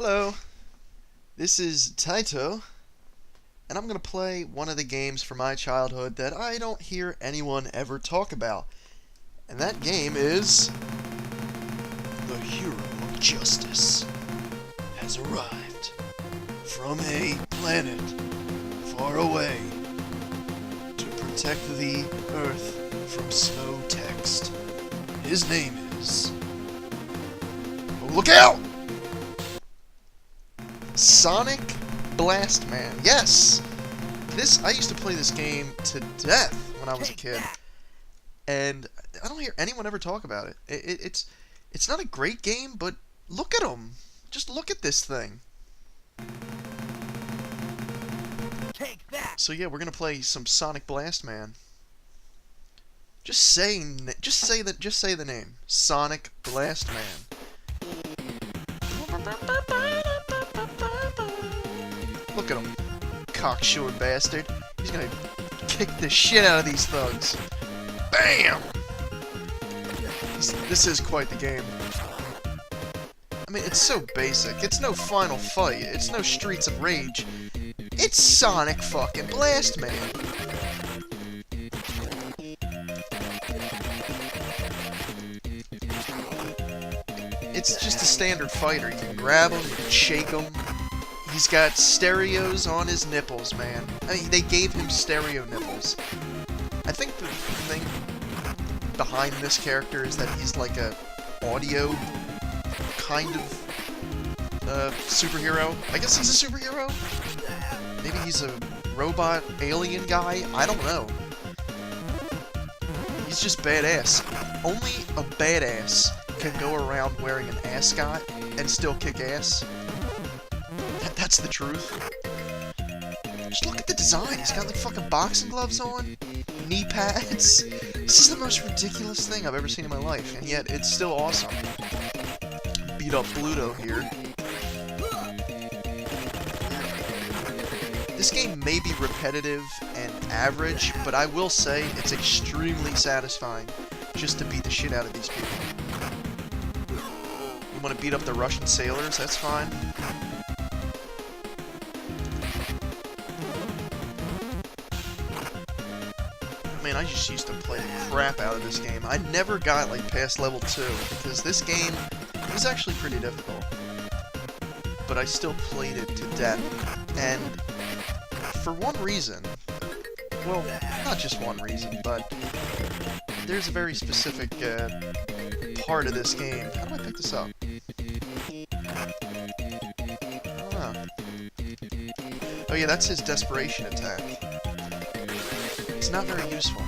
Hello, this is Taito, and I'm going to play one of the games from my childhood that I don't hear anyone ever talk about. And that game is... The Hero of Justice has arrived from a planet far away to protect the Earth from slow text. His name is... Oh, look out! Sonic Blastman. Yes! I used to play this game to death when I was a kid. And I don't hear anyone ever talk about it. It's not a great game, but look at them. Just look at this thing. So yeah, we're gonna play some Sonic Blastman. Just say the name. Sonic Blastman. Look at him. Cocksure bastard. He's gonna kick the shit out of these thugs. Bam! This is quite the game. I mean, it's so basic. It's no Final Fight. It's no Streets of Rage. It's Sonic fucking Blastman. It's just a standard fighter. You can grab him, you can shake him. He's got stereos on his nipples, man. I mean, they gave him stereo nipples. I think the thing behind this character is that he's like a audio kind of superhero. I guess he's a superhero? Maybe he's a robot alien guy? I don't know. He's just badass. Only a badass can go around wearing an ascot and still kick ass. That's the truth. Just look at the design. He's got like fucking boxing gloves on, knee pads. This is the most ridiculous thing I've ever seen in my life, and yet it's still awesome. Beat up Bluto here. This game may be repetitive and average, but I will say it's extremely satisfying just to beat the shit out of these people. You want to beat up the Russian sailors? That's fine. Man, I just used to play the crap out of this game. I never got like past level 2 because this game was actually pretty difficult. But I still played it to death. And for one reason, well, not just one reason, but there's a very specific part of this game. How do I pick this up? I don't know. Oh yeah, that's his desperation attack. It's not very useful.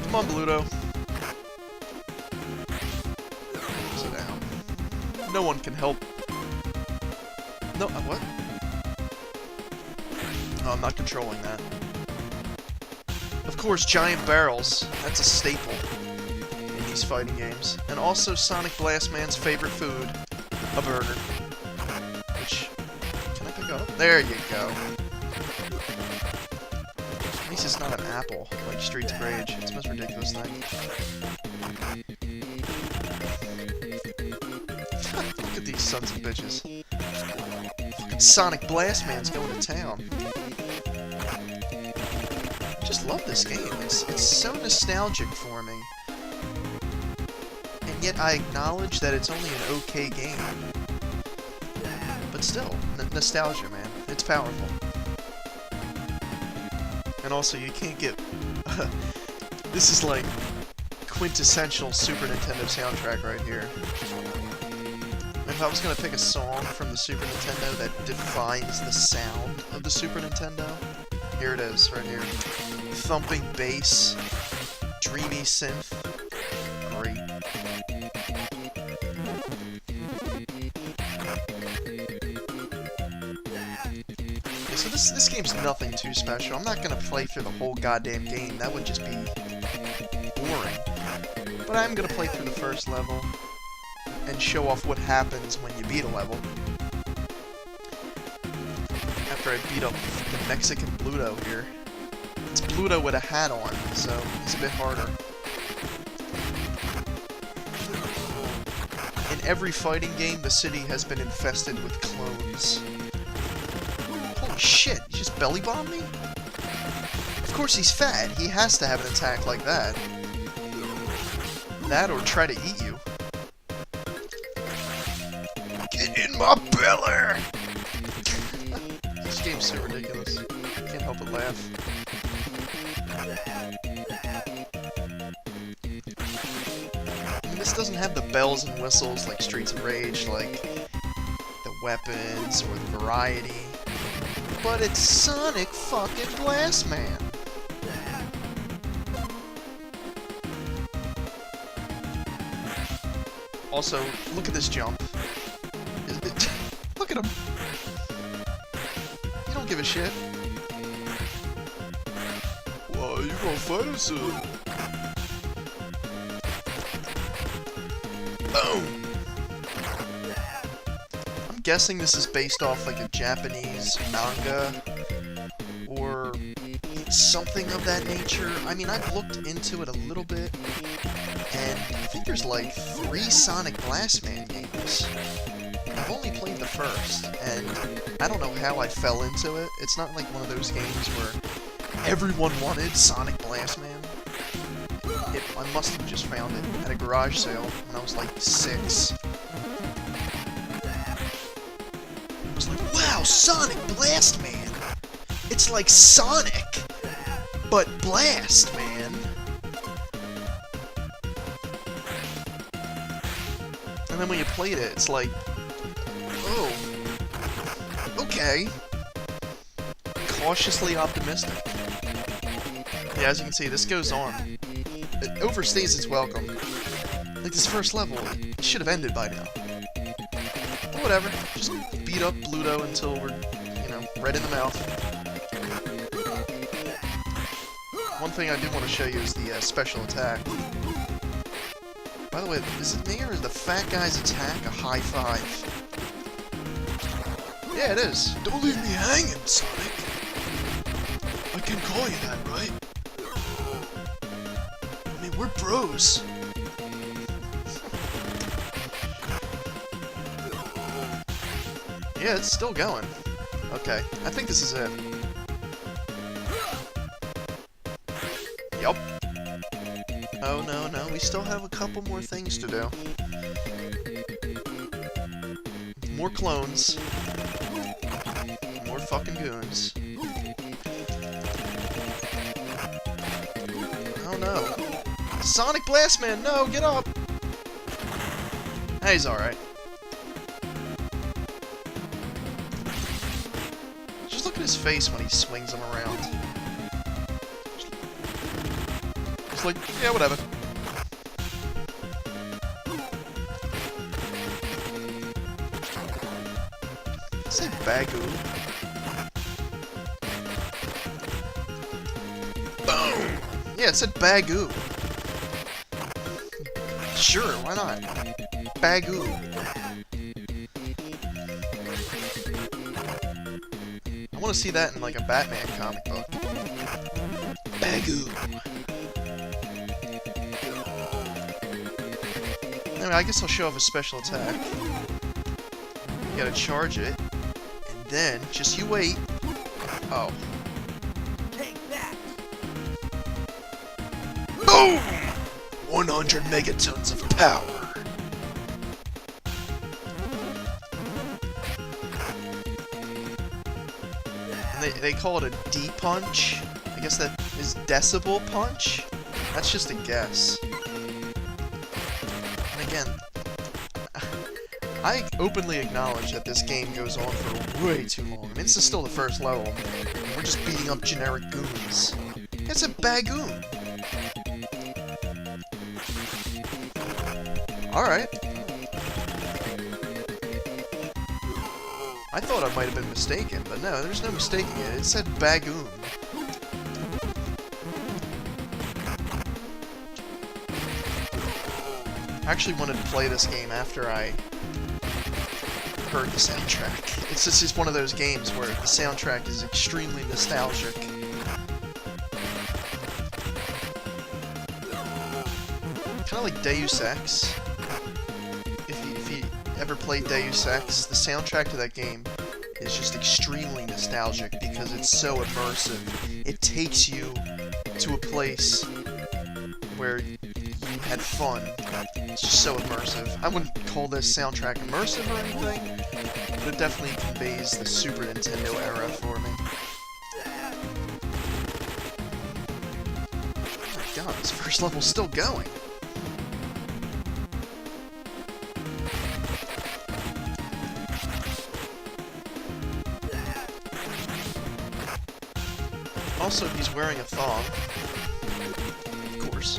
Come on, Bluto. Sit down. No one can help. No, what? Oh, I'm not controlling that. Of course, giant barrels. That's a staple in these fighting games. And also Sonic Blastman's favorite food, a burger. Which, can I pick up? There you go. At least it's not an apple, like Streets of Rage. It's the most ridiculous thing. Look at these sons of bitches. Sonic Blastman's going to town. I just love this game. It's so nostalgic for me. And yet I acknowledge that it's only an okay game. But still, nostalgia, man. It's powerful. And also, you can't get... this is like quintessential Super Nintendo soundtrack right here. If I was going to pick a song from the Super Nintendo that defines the sound of the Super Nintendo, here it is, right here. Thumping bass, dreamy synth, great. So this game's nothing too special. I'm not going to play through the whole goddamn game. That would just be boring. But I'm going to play through the first level and show off what happens when you beat a level. After I beat up the Mexican Bluto here. It's Bluto with a hat on, so he's a bit harder. And In every fighting game, the city has been infested with clones. Holy shit, he just belly bombed me? Of course he's fat, he has to have an attack like that. That or try to eat you. Get in my belly! This game's so ridiculous. Can't help but laugh. This doesn't have the bells and whistles like Streets of Rage, like the weapons or the variety, but it's Sonic fucking Blast Man. Also, look at this jump. Look at him. You don't give a shit. Whoa, you gonna fight us soon? Boom! I'm guessing this is based off like a Japanese manga or something of that nature. I mean, I've looked into it a little bit, and I think there's like 3 Sonic Blast Man games. I've only played the first, and I don't know how I fell into it. It's not like one of those games where everyone wanted Sonic Blast Man. I must have just found it at a garage sale when I was like 6. I was like, wow, Sonic Blast Man! It's like Sonic, but Blast Man! And then when you played it, it's like, oh, okay. Cautiously optimistic. Yeah, as you can see, this goes on. It overstays its welcome. Like, this first level, it should have ended by now. But whatever, just beat up Bluto until we're, you know, red in the mouth. One thing I do want to show you is the special attack. By the way, is it me or is the fat guy's attack a high 5? Yeah, it is. Don't leave me hanging, Sonic. I can call you that, right? We're bros. Yeah, it's still going. Okay, I think this is it. Yup. Oh, no, we still have a couple more things to do. More clones. More fucking goons. Oh, no. Sonic Blast Man, no, get up! Hey, he's alright. Just look at his face when he swings him around. Just like, yeah, whatever. Say Bagoo. Boom! Yeah, it said Bagoo. Sure, why not? Bagoo. I want to see that in like a Batman comic book. Bagoo. Anyway, I guess I'll show off a special attack. You gotta charge it, and then just you wait. Oh. Take that. Boom! 100 megatons of power. And they call it a D-punch. I guess that is decibel punch? That's just a guess. And again, I openly acknowledge that this game goes on for way too long. I mean, this is still the first level. And we're just beating up generic goons. It's a bagoon. Alright. I thought I might have been mistaken, but no, there's no mistaking it. It said bagoon. I actually wanted to play this game after I heard the soundtrack. It's just one of those games where the soundtrack is extremely nostalgic. Kind of like Deus Ex. If ever played Deus Ex, the soundtrack to that game is just extremely nostalgic because it's so immersive. It takes you to a place where you had fun. It's just so immersive. I wouldn't call this soundtrack immersive or anything, but it definitely conveys the Super Nintendo era for me. Oh my god, this first level's still going. Also, he's wearing a thong. Of course.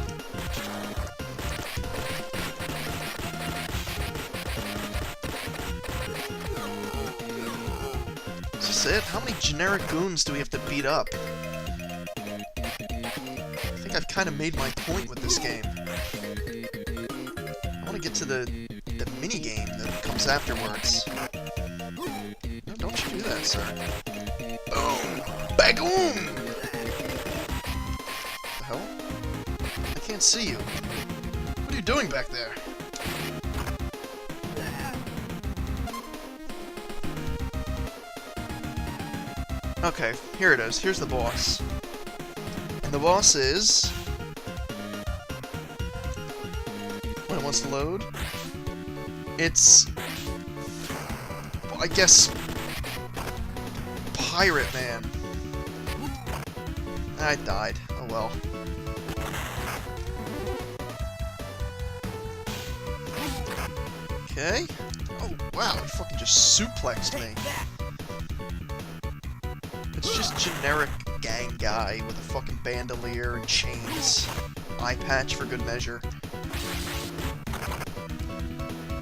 Is this it? How many generic goons do we have to beat up? I think I've kind of made my point with this game. I want to get to the mini-game that comes afterwards. No, don't you do that, sir. Boom! Bagoom! The hell? I can't see you. What are you doing back there? Okay, here it is. Here's the boss. And the boss is... when it wants to load, it's... well, I guess... Pirate Man. I died. Oh well. Okay. Oh wow, he fucking just suplexed me. It's just generic gang guy with a fucking bandolier and chains. Eye patch for good measure.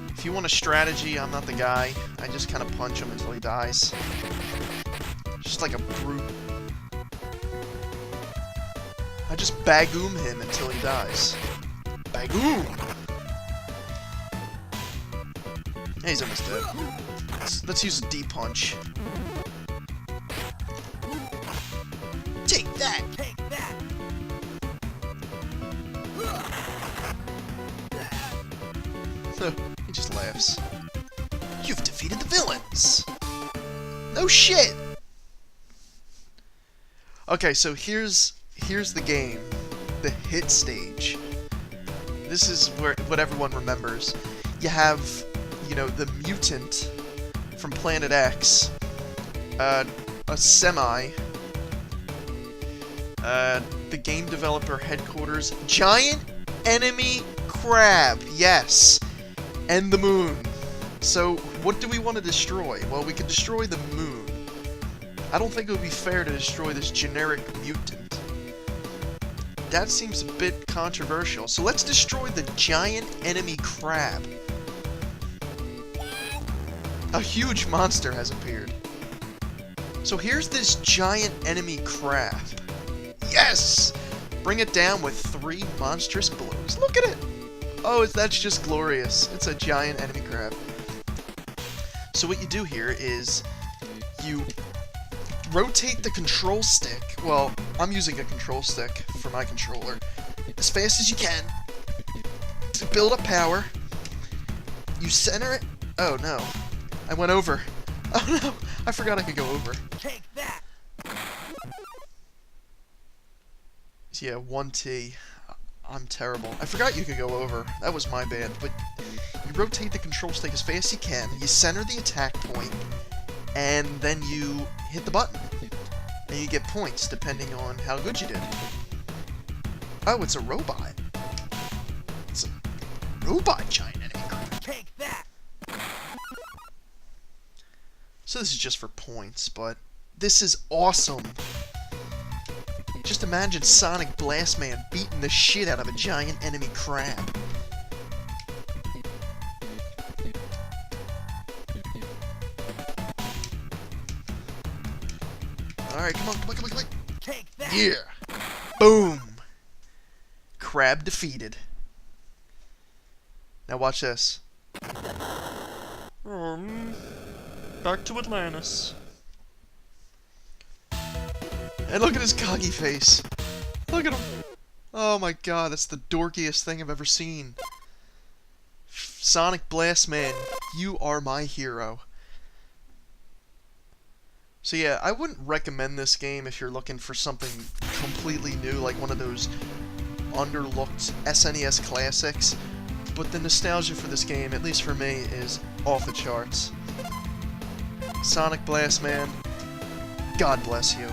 If you want a strategy, I'm not the guy. I just kind of punch him until he dies. Just like a brute. I just bagoom him until he dies. Bagoom! Yeah, he's almost dead. Let's use a D-punch. Take that! Take that! He just laughs. You've defeated the villains! No shit! Okay, so here's the game. The hit stage. This is what everyone remembers. You have, you know, the mutant from Planet X, a semi, the game developer headquarters, giant enemy crab, yes, and the moon. So, what do we want to destroy? Well, we could destroy the moon. I don't think it would be fair to destroy this generic mutant. That seems a bit controversial, so let's destroy the giant enemy crab. A huge monster has appeared. So here's this giant enemy crab. Yes! Bring it down with 3 monstrous blows. Look at it! Oh, that's just glorious. It's a giant enemy crab. So what you do here is you rotate the control stick. Well, I'm using a control stick for my controller. As fast as you can to build up power. You center it. Oh no. I went over. Oh no! I forgot I could go over. Take that. Yeah, 1T. I'm terrible. I forgot you could go over. That was my bad. But you rotate the control stick as fast as you can. You center the attack point, and then you hit the button. And you get points depending on how good you did. Oh, it's a robot. It's a robot giant enemy crab. Take that. So this is just for points, but this is awesome. Just imagine Sonic Blast Man beating the shit out of a giant enemy crab. Alright, come on. Take that. Yeah. Boom. Crab defeated. Now watch this. Back to Atlantis. And look at his cocky face. Look at him. Oh my god, that's the dorkiest thing I've ever seen. Sonic Blast Man You are my hero. So yeah, I wouldn't recommend this game if you're looking for something completely new, like one of those underlooked SNES classics, but the nostalgia for this game, at least for me, is off the charts. Sonic Blast, man, God bless you.